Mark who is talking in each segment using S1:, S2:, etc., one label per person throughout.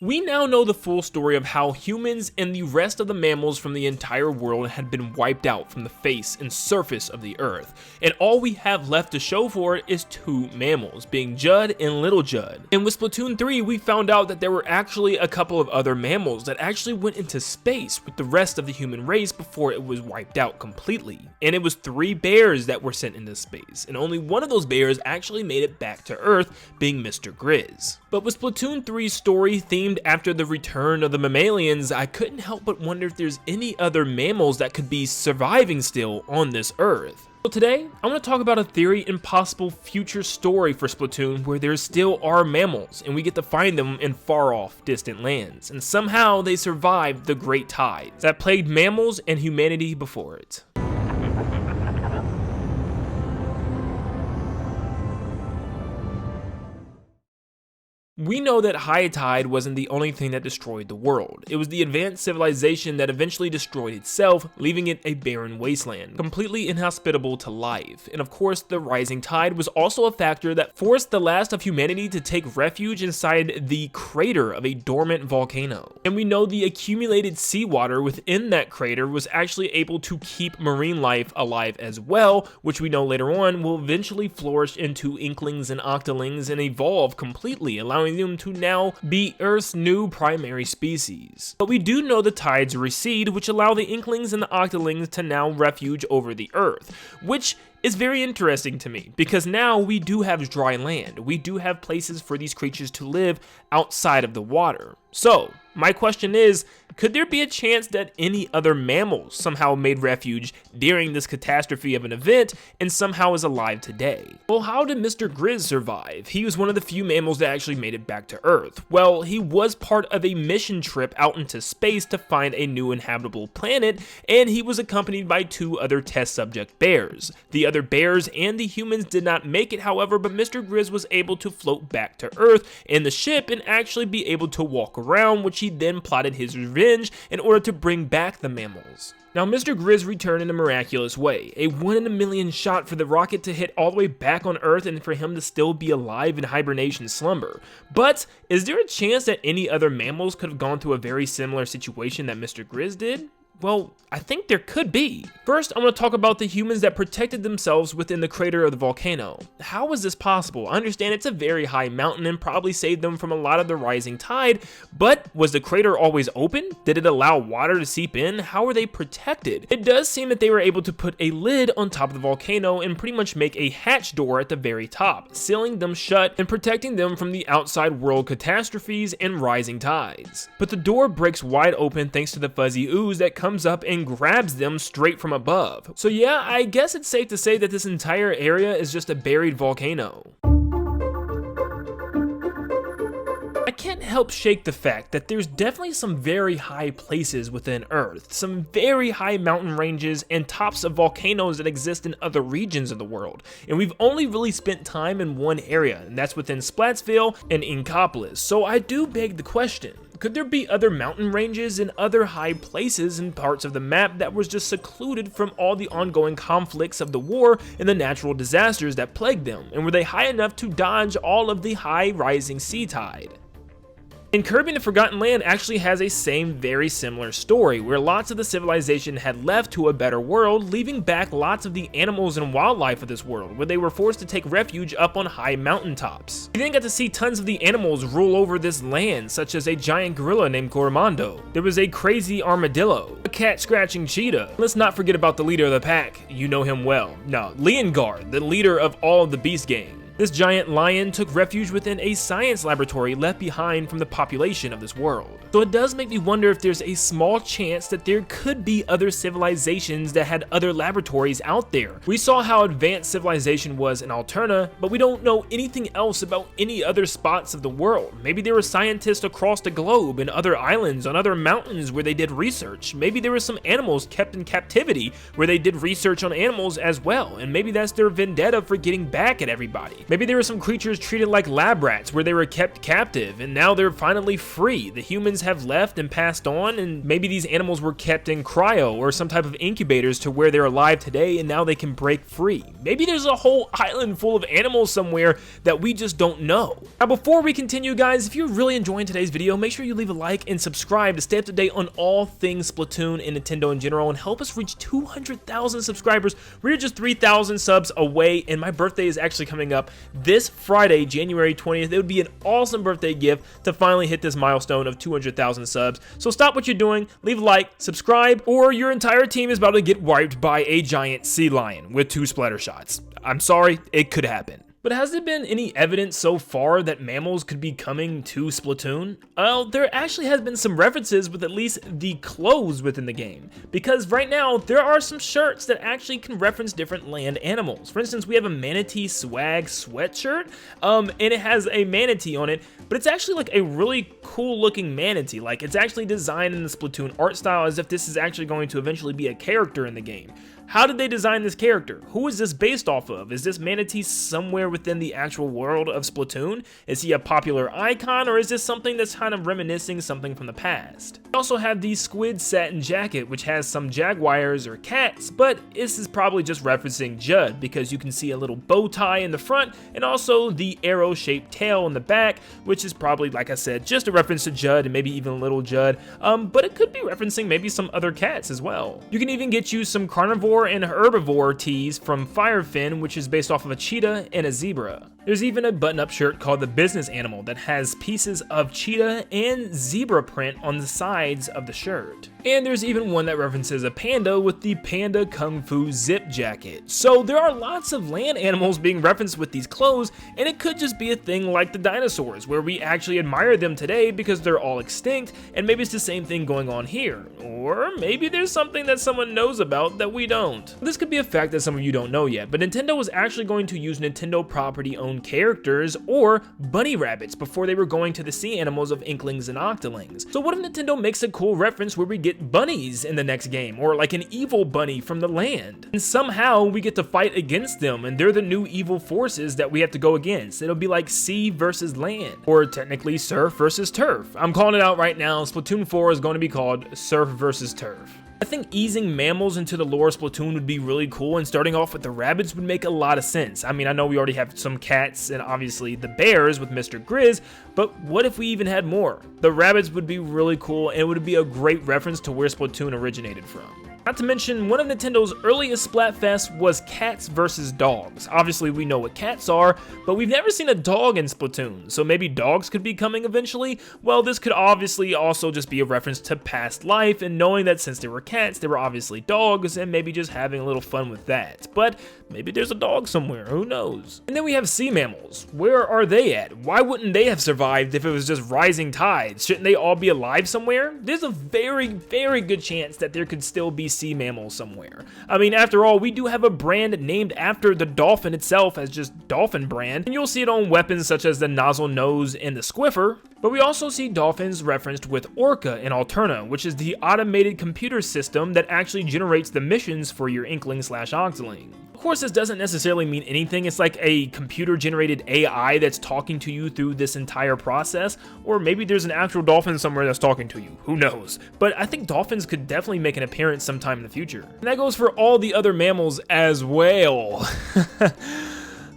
S1: We now know the full story of how humans and the rest of the mammals from the entire world had been wiped out from the face and surface of the earth, and all we have left to show for it is two mammals, being Judd and Little Judd. And with Splatoon 3, we found out that there were actually a couple of other mammals that actually went into space with the rest of the human race before it was wiped out completely. And it was 3 bears that were sent into space, and only one of those bears actually made it back to Earth, being Mr. Grizz. But with Splatoon 3's story themed after the return of the mammalians, I couldn't help but wonder if there's any other mammals that could be surviving still on this Earth. So today, I want to talk about a theory and possible future story for Splatoon where there still are mammals and we get to find them in far off distant lands, and somehow they survived the great tides that plagued mammals and humanity before it. We know that high tide wasn't the only thing that destroyed the world. It was the advanced civilization that eventually destroyed itself, leaving it a barren wasteland, completely inhospitable to life. And of course, the rising tide was also a factor that forced the last of humanity to take refuge inside the crater of a dormant volcano. And we know the accumulated seawater within that crater was actually able to keep marine life alive as well, which we know later on will eventually flourish into inklings and octolings and evolve completely, allowing them to now be Earth's new primary species. But we do know the tides recede, which allow the inklings and the octolings to now refuge over the Earth, which is very interesting to me, because now we do have dry land. We do have places for these creatures to live outside of the water. So, my question is, could there be a chance that any other mammals somehow made refuge during this catastrophe of an event and somehow is alive today? Well, how did Mr. Grizz survive? He was one of the few mammals that actually made it back to Earth. Well, he was part of a mission trip out into space to find a new inhabitable planet, and he was accompanied by 2 other test subject bears. The other bears and the humans did not make it, however, but Mr. Grizz was able to float back to Earth in the ship and actually be able to walk around, which he then plotted his revenge in order to bring back the mammals. Now, Mr. Grizz returned in a miraculous way, a 1 in a million shot for the rocket to hit all the way back on Earth and for him to still be alive in hibernation slumber. But is there a chance that any other mammals could have gone through a very similar situation that Mr. Grizz did? Well, I think there could be. First, I'm going to talk about the humans that protected themselves within the crater of the volcano. How was this possible? I understand it's a very high mountain and probably saved them from a lot of the rising tide, but was the crater always open? Did it allow water to seep in? How were they protected? It does seem that they were able to put a lid on top of the volcano and pretty much make a hatch door at the very top, sealing them shut and protecting them from the outside world catastrophes and rising tides. But the door breaks wide open thanks to the fuzzy ooze that comes up and grabs them straight from above. So yeah, I guess it's safe to say that this entire area is just a buried volcano. I can't help shake the fact that there's definitely some very high places within Earth, some very high mountain ranges and tops of volcanoes that exist in other regions of the world, and we've only really spent time in one area, and that's within Splatsville and Inkopolis. So I do beg the question, could there be other mountain ranges and other high places in parts of the map that was just secluded from all the ongoing conflicts of the war and the natural disasters that plagued them, and were they high enough to dodge all of the high rising sea tide? And Kirby and the Forgotten Land actually has a very similar story, where lots of the civilization had left to a better world, leaving back lots of the animals and wildlife of this world, where they were forced to take refuge up on high mountaintops. We then got to see tons of the animals rule over this land, such as a giant gorilla named Coromando. There was a crazy armadillo, a cat-scratching cheetah. Let's not forget about the leader of the pack. You know him well. No, Leongard, the leader of all of the Beast Gang. This giant lion took refuge within a science laboratory left behind from the population of this world. So it does make me wonder if there's a small chance that there could be other civilizations that had other laboratories out there. We saw how advanced civilization was in Alterna, but we don't know anything else about any other spots of the world. Maybe there were scientists across the globe in other islands, on other mountains where they did research. Maybe there were some animals kept in captivity where they did research on animals as well, and maybe that's their vendetta for getting back at everybody. Maybe there were some creatures treated like lab rats where they were kept captive and now they're finally free. The humans have left and passed on, and maybe these animals were kept in cryo or some type of incubators to where they're alive today and now they can break free. Maybe there's a whole island full of animals somewhere that we just don't know. Now before we continue, guys, if you're really enjoying today's video, make sure you leave a like and subscribe to stay up to date on all things Splatoon and Nintendo in general, and help us reach 200,000 subscribers. We're just 3,000 subs away, and my birthday is actually coming up this Friday, January 20th. It would be an awesome birthday gift to finally hit this milestone of 200,000 subs. So stop what you're doing, leave a like, subscribe, or your entire team is about to get wiped by a giant sea lion with 2 splatter shots. I'm sorry, it could happen. But has there been any evidence so far that mammals could be coming to Splatoon? Well, there actually has been some references with at least the clothes within the game, because right now there are some shirts that actually can reference different land animals. For instance, we have a manatee swag sweatshirt, and it has a manatee on it, but it's actually like a really cool looking manatee. Like, it's actually designed in the Splatoon art style as if this is actually going to eventually be a character in the game. How did they design this character? Who is this based off of? Is this manatee somewhere within the actual world of Splatoon? Is he a popular icon, or is this something that's kind of reminiscing something from the past? We also have the squid satin jacket, which has some jaguars or cats, but this is probably just referencing Judd, because you can see a little bow tie in the front and also the arrow-shaped tail in the back, which is probably, like I said, just a reference to Judd and maybe even little Judd, but it could be referencing maybe some other cats as well. You can even get you some carnivore and herbivore tees from Firefin, which is based off of a cheetah and a zebra. There's even a button-up shirt called the Business Animal that has pieces of cheetah and zebra print on the sides of the shirt. And there's even one that references a panda with the Panda Kung Fu zip jacket. So there are lots of land animals being referenced with these clothes, and it could just be a thing like the dinosaurs, where we actually admire them today because they're all extinct, and maybe it's the same thing going on here. Or maybe there's something that someone knows about that we don't. This could be a fact that some of you don't know yet, but Nintendo was actually going to use Nintendo property-owned characters or bunny rabbits before they were going to the sea animals of Inklings and Octolings. So what if Nintendo makes a cool reference where we get bunnies in the next game, or like an evil bunny from the land, and somehow we get to fight against them and they're the new evil forces that we have to go against? It'll be like sea versus land, or technically surf versus turf. I'm calling it out right now. Splatoon 4 is going to be called Surf versus Turf. I think easing mammals into the lore of Splatoon would be really cool, and starting off with the rabbits would make a lot of sense. I mean, I know we already have some cats and obviously the bears with Mr. Grizz, but what if we even had more? The rabbits would be really cool, and it would be a great reference to where Splatoon originated from. Not to mention, one of Nintendo's earliest Splatfests was cats versus dogs. Obviously, we know what cats are, but we've never seen a dog in Splatoon, so maybe dogs could be coming eventually? Well, this could obviously also just be a reference to past life, and knowing that since they were cats, they were obviously dogs, and maybe just having a little fun with that. But maybe there's a dog somewhere, who knows? And then we have sea mammals. Where are they at? Why wouldn't they have survived if it was just rising tides? Shouldn't they all be alive somewhere? There's a very, very good chance that there could still be sea mammals somewhere. I mean, after all, we do have a brand named after the dolphin itself as just Dolphin brand, and you'll see it on weapons such as the nozzle nose and the squiffer. But we also see dolphins referenced with Orca in Alterna, which is the automated computer system that actually generates the missions for your Inkling/Octoling. Of course, this doesn't necessarily mean anything. It's like a computer-generated AI that's talking to you through this entire process, or maybe there's an actual dolphin somewhere that's talking to you. Who knows? But I think dolphins could definitely make an appearance sometime in the future. And that goes for all the other mammals as well.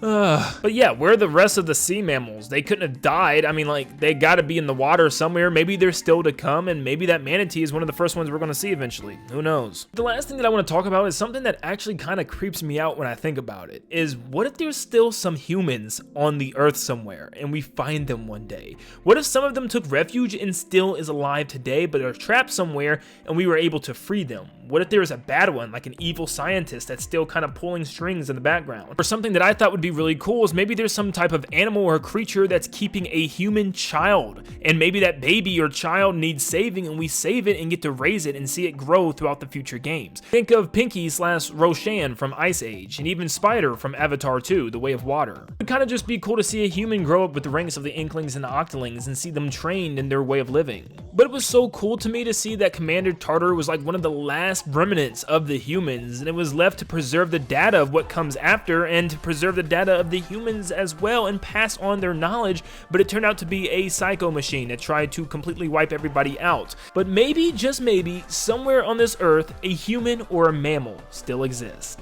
S1: But yeah, where are the rest of the sea mammals? They couldn't have died. I mean, like, they gotta be in the water somewhere. Maybe they're still to come, and maybe that manatee is one of the first ones we're gonna see eventually. Who knows? The last thing that I want to talk about is something that actually kind of creeps me out when I think about it, is what if there's still some humans on the earth somewhere, and we find them one day? What if some of them took refuge and still is alive today, but are trapped somewhere, and we were able to free them? What if there was a bad one, like an evil scientist that's still kind of pulling strings in the background? Or something that I thought would be really cool is maybe there's some type of animal or creature that's keeping a human child, and maybe that baby or child needs saving, and we save it and get to raise it and see it grow throughout the future games. Think of Pinky/Roshan from Ice Age, and even Spider from Avatar 2, The Way of Water. It would kind of just be cool to see a human grow up with the ranks of the Inklings and the Octolings and see them trained in their way of living. But it was so cool to me to see that Commander Tartar was like one of the last remnants of the humans, and it was left to preserve the data of what comes after and to preserve the data data of the humans as well and pass on their knowledge, but it turned out to be a psycho machine that tried to completely wipe everybody out. But maybe, just maybe, somewhere on this earth, a human or a mammal still exists.